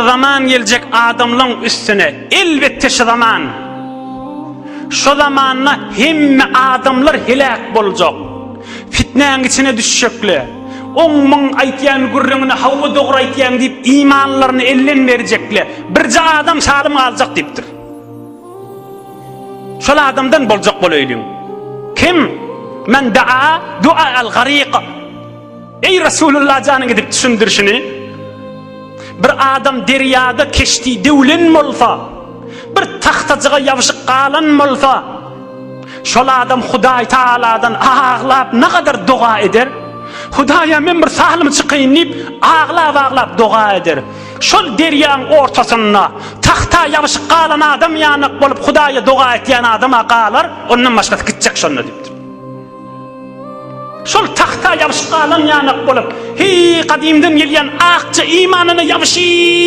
zaman gelecek adamların üstüne. Elbette şu zaman. Şu zamanla hemme adamlar helak bolacak. Fitnenin içine düşecekler. 10 min aytyan gurrununa havva doğru aytyan deyip imanlarını elden verecekler. Birce adam salim alacak deyiptir. Şol adamdan bolacak bolayım. Kim? Men da'a du'a al-gariq. Ey Resulullah canı gidip düşündürüşünü. Bir adam deryada keşti devlen molfa. Bir tahtacığa yavşık qalan molfa. Şol adam Huday Taala'dan ağlap ne kadar dua eder. Hudaya men bir salim çıkayım deyip ağlap dua eder. Şol deryanın ortasına tahta yavşık qalan adam yanık bolup Hudaya dua etyen adama qalar, ondan başka gidecek şonda deyiptir. Şol tahta yavşık qalan yanık bolup, hey kadimden gelyen akçı imanını yavşıyıp